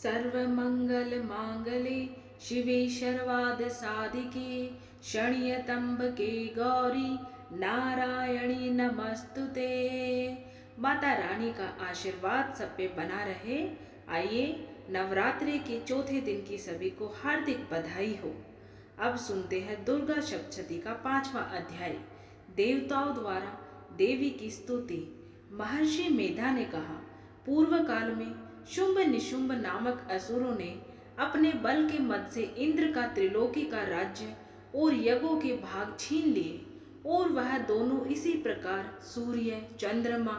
सर्वमंगल मांगले शिवे सर्वाद साधिके शण्यतंबके गौरी नारायणी नमस्तुते। माता रानी का आशीर्वाद सब पे बना रहे। आइए, नवरात्रि के चौथे दिन की सभी को हार्दिक बधाई हो। अब सुनते हैं दुर्गा सप्तशती का 5वां अध्याय, देवताओं द्वारा देवी की स्तुति। महर्षि मेधा ने कहा, पूर्व काल में शुंभ निशुंभ नामक असुरों ने अपने बल के मद से इंद्र का त्रिलोकी का राज्य और यज्ञों के भाग छीन लिए, और वह दोनों इसी प्रकार सूर्य, चंद्रमा,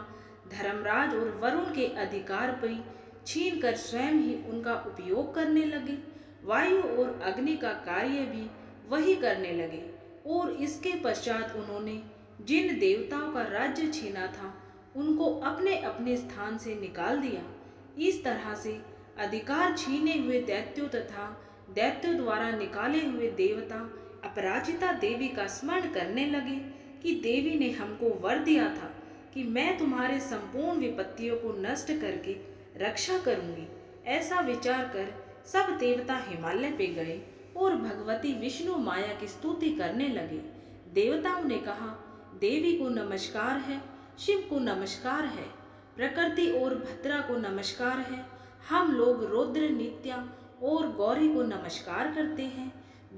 धर्मराज और वरुण के अधिकार पर छीन कर स्वयं ही उनका उपयोग करने लगे। वायु और अग्नि का कार्य भी वही करने लगे, और इसके पश्चात उन्होंने जिन देवताओं का राज्य छीना था उनको अपने अपने स्थान से निकाल दिया। इस तरह से अधिकार छीने हुए दैत्यों तथा दैत्यों द्वारा निकाले हुए देवता अपराजिता देवी का स्मरण करने लगे कि देवी ने हमको वर दिया था कि मैं तुम्हारे संपूर्ण विपत्तियों को नष्ट करके रक्षा करूंगी। ऐसा विचार कर सब देवता हिमालय पे गए और भगवती विष्णु माया की स्तुति करने लगे। देवताओं ने कहा, देवी को नमस्कार है, शिव को नमस्कार है, प्रकृति और भद्रा को नमस्कार है। हम लोग रुद्र, नित्या और गौरी को नमस्कार करते हैं।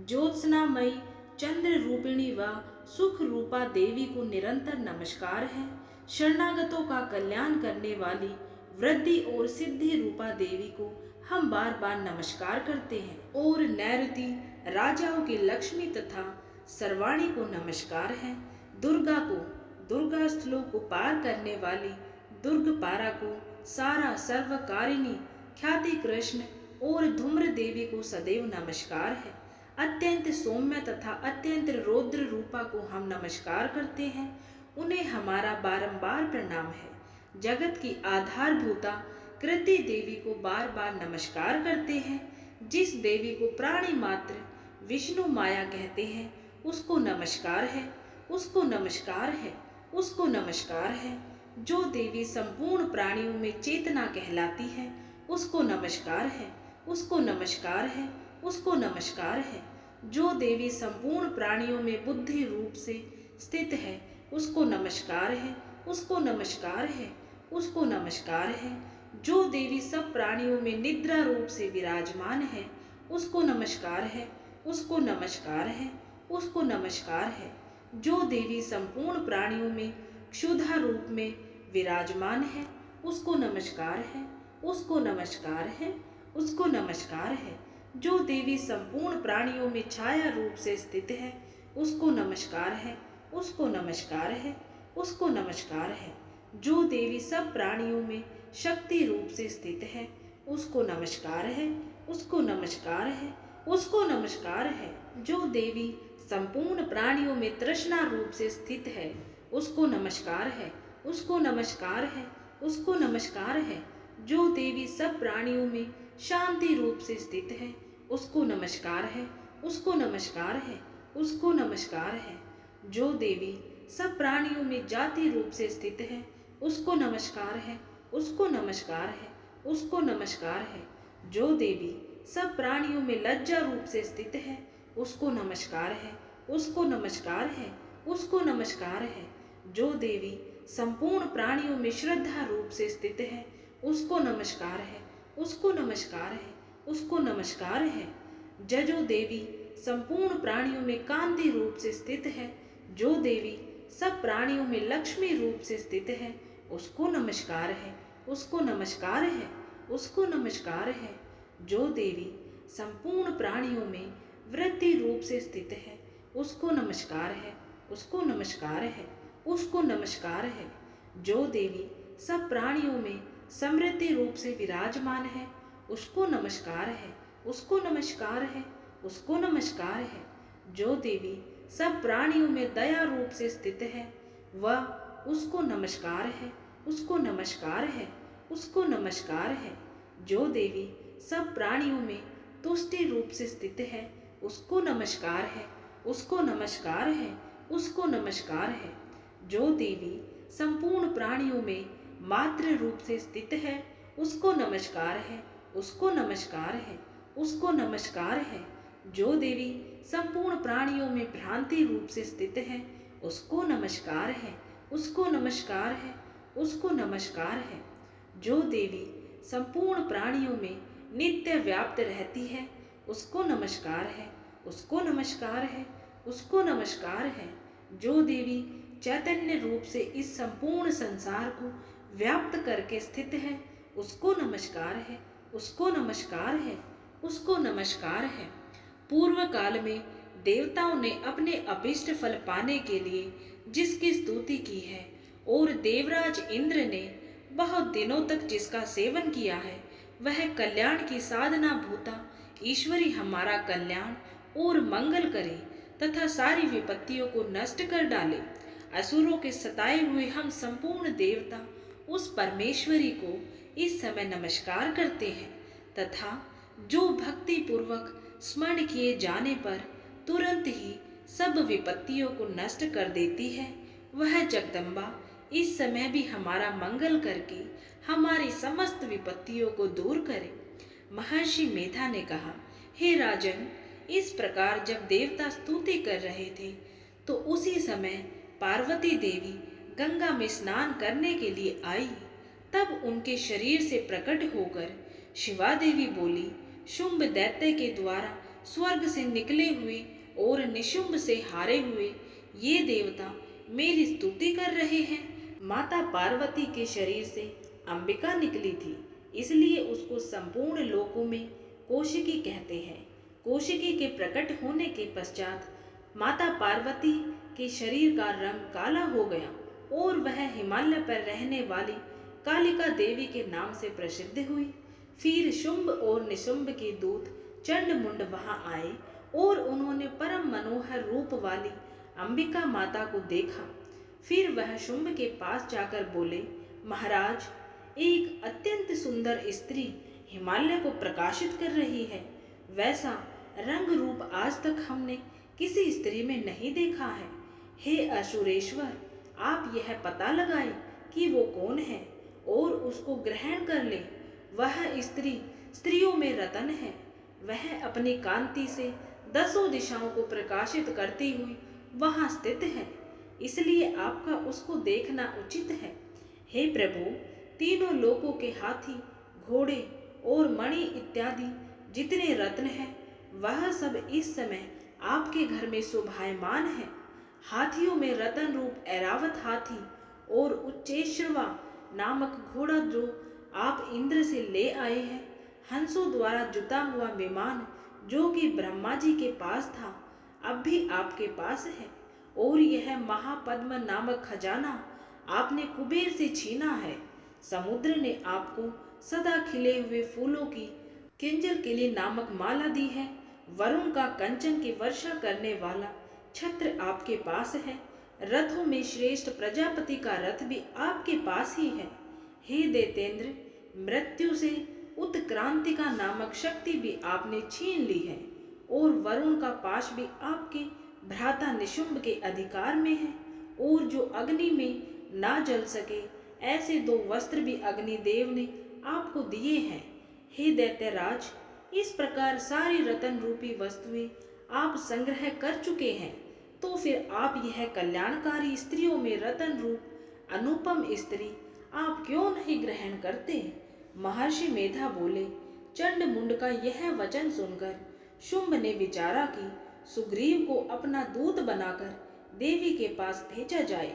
ज्योत्सनामयी, चंद्र रूपिणी व सुख रूपा देवी को निरंतर नमस्कार है। शरणागतों का कल्याण करने वाली वृद्धि और सिद्धि रूपा देवी को हम बार बार नमस्कार करते हैं। और नैऋति राजाओं की लक्ष्मी तथा सर्वाणी को नमस्कार है। दुर्गा को, दुर्गा स्थलों को पार करने वाली दुर्गपारा को, सारा सर्वकारिणी ख्याति कृष्ण और धूम्र देवी को सदैव नमस्कार है। अत्यंत सौम्य तथा अत्यंत रौद्र रूपा को हम नमस्कार करते हैं, उन्हें हमारा बारंबार प्रणाम है। जगत की आधारभूता कृति देवी को बार बार नमस्कार करते हैं। जिस देवी को प्राणी मात्र विष्णु माया कहते हैं उसको नमस्कार है, उसको नमस्कार है, उसको नमस्कार है। जो देवी संपूर्ण प्राणियों में चेतना कहलाती है उसको नमस्कार है, उसको नमस्कार है, उसको नमस्कार है। जो देवी संपूर्ण प्राणियों में बुद्धि रूप से स्थित है उसको नमस्कार है, उसको नमस्कार है, उसको नमस्कार है। जो देवी सब प्राणियों में निद्रा रूप से विराजमान है उसको नमस्कार है, उसको नमस्कार है, उसको नमस्कार है। जो देवी संपूर्ण प्राणियों में क्षुधा रूप में विराजमान है उसको नमस्कार है, उसको नमस्कार है, उसको नमस्कार है। जो देवी संपूर्ण प्राणियों में छाया रूप से स्थित है उसको नमस्कार है, उसको नमस्कार है, उसको नमस्कार है। जो देवी सब प्राणियों में शक्ति रूप से स्थित है उसको नमस्कार है, उसको नमस्कार है, उसको नमस्कार है। जो देवी संपूर्ण प्राणियों में तृष्णा रूप से स्थित है उसको नमस्कार है, उसको नमस्कार है, उसको नमस्कार है। जो देवी सब प्राणियों में शांति रूप से स्थित है उसको नमस्कार है, उसको नमस्कार है, उसको नमस्कार है। जो देवी सब प्राणियों में जाति रूप से स्थित है उसको नमस्कार है, उसको नमस्कार है, उसको नमस्कार है। जो देवी सब प्राणियों में लज्जा रूप से स्थित है उसको नमस्कार है, उसको नमस्कार है, उसको नमस्कार है। जो देवी संपूर्ण प्राणियों में श्रद्धा रूप से स्थित है उसको नमस्कार है, उसको नमस्कार है, उसको नमस्कार है। जजो देवी संपूर्ण प्राणियों में कांति रूप से स्थित है, जो देवी सब प्राणियों में लक्ष्मी रूप से स्थित है उसको नमस्कार है, उसको नमस्कार है, उसको नमस्कार है। जो देवी संपूर्ण प्राणियों में वृद्धि रूप से स्थित है उसको नमस्कार है, उसको नमस्कार है, उसको नमस्कार है। जो देवी सब प्राणियों में समृद्धि रूप से विराजमान है उसको नमस्कार है, उसको नमस्कार है, उसको नमस्कार है। जो देवी सब प्राणियों में दया रूप से स्थित है वह उसको नमस्कार है, उसको नमस्कार है, उसको नमस्कार है। जो देवी सब प्राणियों में तुष्टि रूप से स्थित है उसको नमस्कार है, उसको नमस्कार है, उसको नमस्कार है। जो देवी संपूर्ण प्राणियों में मातृ रूप से स्थित है उसको नमस्कार है, उसको नमस्कार है, उसको नमस्कार है। जो देवी संपूर्ण प्राणियों में भ्रांति रूप से स्थित है, उसको नमस्कार है, उसको नमस्कार है, उसको नमस्कार है। जो देवी संपूर्ण प्राणियों में नित्य व्याप्त रहती है, उसको नमस्कार है, उसको नमस्कार है, उसको नमस्कार है। जो देवी चैतन्य रूप से इस संपूर्ण संसार को व्याप्त करके स्थित है, उसको नमस्कार है, उसको नमस्कार है, उसको नमस्कार है। पूर्व काल में देवताओं ने अपने अभिष्ट फल पाने के लिए जिसकी स्तुति की है और देवराज इंद्र ने बहुत दिनों तक जिसका सेवन किया है, वह कल्याण की साधना भूता ईश्वरी हमारा कल्याण और मंगल करे तथा सारी विपत्तियों को नष्ट कर डाले। असुरों के सताए हुए हम संपूर्ण देवता उस परमेश्वरी को इस समय नमस्कार करते हैं तथा जो भक्ति पूर्वक स्मरण किए जाने पर तुरंत ही सब विपत्तियों को नष्ट कर देती है, वह जगदम्बा इस समय भी हमारा मंगल करके हमारी समस्त विपत्तियों को दूर करे। महर्षि मेधा ने कहा, हे राजन, इस प्रकार जब देवता स्तुति कर रहे थे तो उसी समय पार्वती देवी गंगा में स्नान करने के लिए आई। तब उनके शरीर से प्रकट होकर शिवा देवी बोली, शुंभ दैत्य के द्वारा स्वर्ग से निकले हुए और निशुंभ से हारे हुए ये देवता मेरी स्तुति कर रहे हैं। माता पार्वती के शरीर से अंबिका निकली थी, इसलिए उसको संपूर्ण लोकों में कौशिकी कहते हैं। कौशिकी के प्रकट होने के पश्चात माता पार्वती के शरीर का रंग काला हो गया और वह हिमालय पर रहने वाली कालिका देवी के नाम से प्रसिद्ध हुई। फिर शुंभ और निशुंभ के दूत चंडमुंड वहां आए और उन्होंने परम मनोहर रूप वाली अंबिका माता को देखा। फिर वह शुंभ के पास जाकर बोले, महाराज, एक अत्यंत सुंदर स्त्री हिमालय को प्रकाशित कर रही है। वैसा रंग रूप आज तक हमने किसी स्त्री में नहीं देखा है। हे असुरेश्वर, आप यह पता लगाए कि वो कौन है और उसको ग्रहण कर ले। वह स्त्री स्त्रियों में रतन है। वह अपनी कांति से 10 दिशाओं को प्रकाशित करती हुई वहां स्थित है, इसलिए आपका उसको देखना उचित है। हे प्रभु, तीनों लोकों के हाथी, घोड़े और मणि इत्यादि जितने रत्न हैं, वह सब इस समय आपके घर में शोभायमान है। हाथियों में रतन रूप ऐरावत हाथी और उच्चेश्रवा नामक घोड़ा जो आप इंद्र से ले आए हैं, हंसों द्वारा जुता हुआ विमान जो कि ब्रह्मा जी के पास था, अब भी आपके पास है, और यह महापद्म नामक खजाना आपने कुबेर से छीना है। समुद्र ने आपको सदा खिले हुए फूलों की किंजल किली नामक माला दी है। वरुण का कंचन की वर्षा करने वाला छत्र आपके पास है। रथों में श्रेष्ठ प्रजापति का रथ भी आपके पास ही है। हे दैतेंद्र, मृत्यु से उत्क्रांतिका नामक शक्ति भी आपने छीन ली है और वरुण का पाश भी आपके भ्राता निशुंभ के अधिकार में है, और जो अग्नि में ना जल सके ऐसे 2 वस्त्र भी अग्निदेव ने आपको दिए हैं। हे दैत्यराज, इस प्रकार सारी रतन रूपी वस्तुएं आप संग्रह कर चुके हैं, तो फिर आप यह कल्याणकारी स्त्रियों में रतन रूप अनुपम स्त्री आप क्यों नहीं ग्रहण करते? महर्षि मेधा बोले, चंडमुंड का यह वचन सुनकर शुंभ ने विचारा कि सुग्रीव को अपना दूत बनाकर देवी के पास भेजा जाए।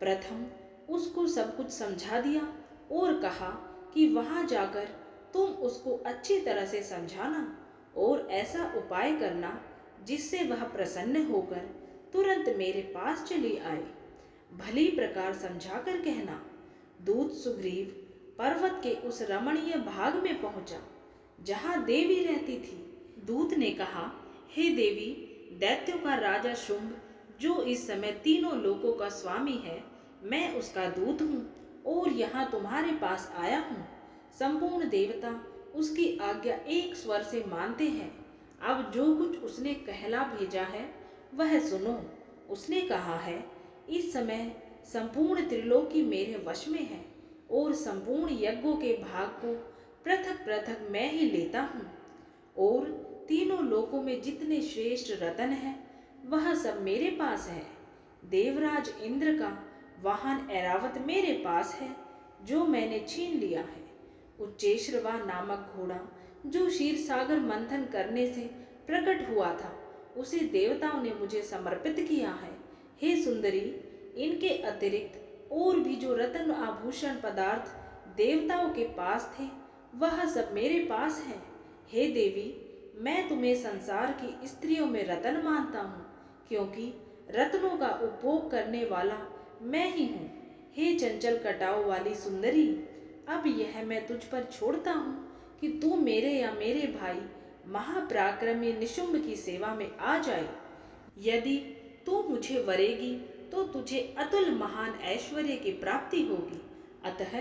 प्रथम उसको सब कुछ समझा दिया और कहा कि वहां जाकर तुम उसको अच्छी तरह से समझाना और ऐसा उपाय करना जिससे वह प्रसन्न होकर तुरंत मेरे पास चली आए। भली प्रकार समझाकर कहना। दूत सुग्रीव पर्वत के उस रमणीय भाग में पहुंचा जहां देवी रहती थी। दूत ने कहा, हे देवी, दैत्यों का राजा शुंभ जो इस समय तीनों लोकों का स्वामी है, मैं उसका दूत हूँ और यहाँ तुम्हारे पास आया हूँ। संपूर्ण देवता उसकी आज्ञा एक स्वर से मानते हैं। अब जो कुछ उसने कहला भेजा है वह सुनो। उसने कहा है, इस समय संपूर्ण त्रिलोकी मेरे वश में है और संपूर्ण यज्ञों के भाग को पृथक पृथक मैं ही लेता हूँ, और तीनों लोकों में जितने श्रेष्ठ रत्न हैं वह सब मेरे पास है। देवराज इंद्र का वाहन ऐरावत मेरे पास है, जो मैंने छीन लिया है। उच्चेश्रवा नामक घोड़ा जो क्षीर सागर मंथन करने से प्रकट हुआ था, उसे देवताओं ने मुझे समर्पित किया है। हे सुंदरी, इनके अतिरिक्त और भी जो रत्न आभूषण पदार्थ देवताओं के पास थे वह सब मेरे पास है। हे देवी, मैं तुम्हें संसार की स्त्रियों में रत्न मानता हूँ, क्योंकि रत्नों का उपभोग करने वाला मैं ही हूँ। हे चंचल कटाव वाली सुंदरी, अब यह मैं तुझ पर छोड़ता हूँ कि तू मेरे या मेरे भाई महापराक्रमी निशुंभ की सेवा में आ जाए। यदि तू मुझे वरेगी तो तुझे अतुल महान ऐश्वर्य की प्राप्ति होगी। अतः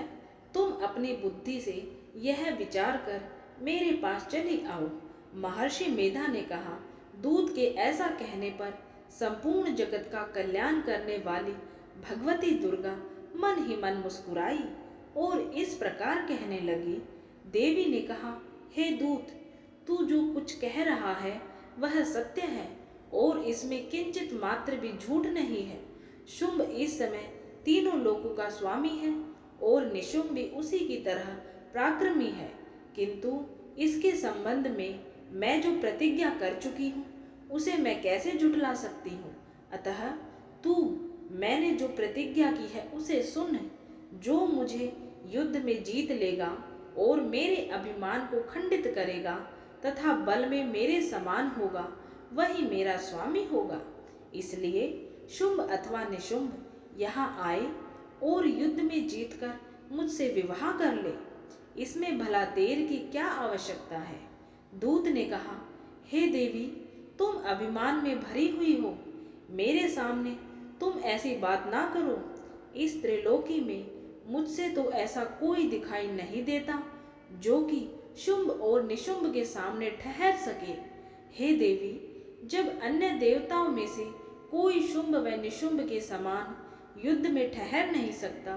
तुम अपनी बुद्धि से यह विचार कर मेरे पास चली आओ। महर्षि मेधा ने कहा। दूत के ऐसा कहने पर संपूर्ण जगत का कल्याण करने वाली भगवती दुर्गा मन ही मन मुस्कुराई और इस प्रकार कहने लगी। देवी ने कहा, हे दूत, तू जो कुछ कह रहा है वह सत्य है और इसमें किंचित मात्र भी झूठ नहीं है। शुंभ इस समय तीनों लोकों का स्वामी है और निशुंभ भी उसी की तरह पराक्रमी है, किंतु इसके संबंध में मैं जो प्रतिज्ञा कर चुकी हूँ उसे मैं कैसे झुठला सकती हूँ। अतः तू मैंने जो प्रतिज्ञा की है उसे सुन। जो मुझे युद्ध में जीत लेगा और मेरे अभिमान को खंडित करेगा तथा बल में मेरे समान होगा, वही मेरा स्वामी होगा। इसलिए शुंभ अथवा निशुंभ यहाँ आए और युद्ध में जीतकर मुझसे विवाह कर ले। इसमें भला देर की क्या आवश्यकता है। दूत ने कहा, हे देवी, तुम अभिमान में भरी हुई हो, मेरे सामने तुम ऐसी बात ना करो। इस त्रिलोकी में मुझसे तो ऐसा कोई दिखाई नहीं देता जो कि शुंभ और निशुंभ के सामने ठहर सके। हे देवी, जब अन्य देवताओं में से कोई शुंभ व निशुंभ के समान युद्ध में ठहर नहीं सकता,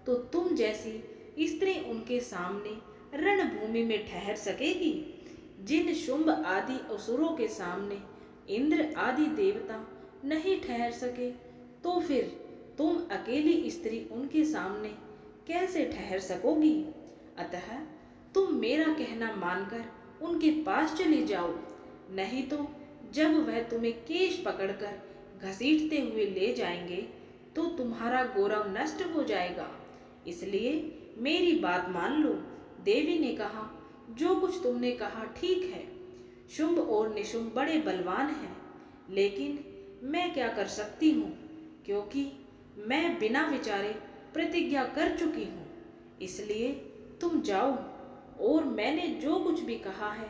तो तुम जैसी स्त्री उनके सामने रणभूमि में ठहर सकेगी। जिन शुंभ आदि असुरों के सामने इंद्र आदि देवता नहीं ठहर सके, तो फिर तुम अकेली स्त्री उनके सामने कैसे ठहर सकोगी। अतः तुम मेरा कहना मानकर उनके पास चली जाओ, नहीं तो जब वह तुम्हें केश पकड़कर घसीटते हुए ले जाएंगे तो तुम्हारा गौरव नष्ट हो जाएगा। इसलिए मेरी बात मान लो। देवी ने कहा, जो कुछ तुमने कहा ठीक है। शुंभ और निशुंभ बड़े बलवान हैं, लेकिन मैं क्या कर सकती हूँ, क्योंकि मैं बिना विचारे प्रतिज्ञा कर चुकी हूँ। इसलिए तुम जाओ और मैंने जो कुछ भी कहा है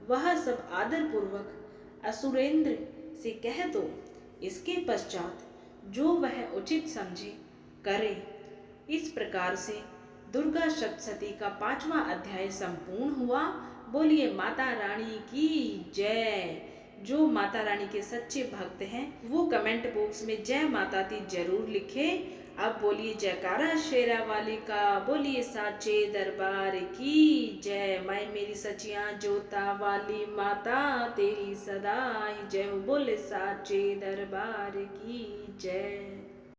वह सब आदरपूर्वक असुरेंद्र से कह दो। इसके पश्चात जो वह उचित समझे करे। इस प्रकार से दुर्गा सप्तशती का 5वां अध्याय संपूर्ण हुआ। बोलिए माता रानी की जय। जो माता रानी के सच्चे भक्त हैं वो कमेंट बॉक्स में जय माता दी जरूर लिखें। अब बोलिए जयकारा शेरा वाली का। बोलिए साचे दरबार की जय। मैं मेरी सचिया जोता वाली माता तेरी सदा ही जय हो। बोले साचे दरबार की जय।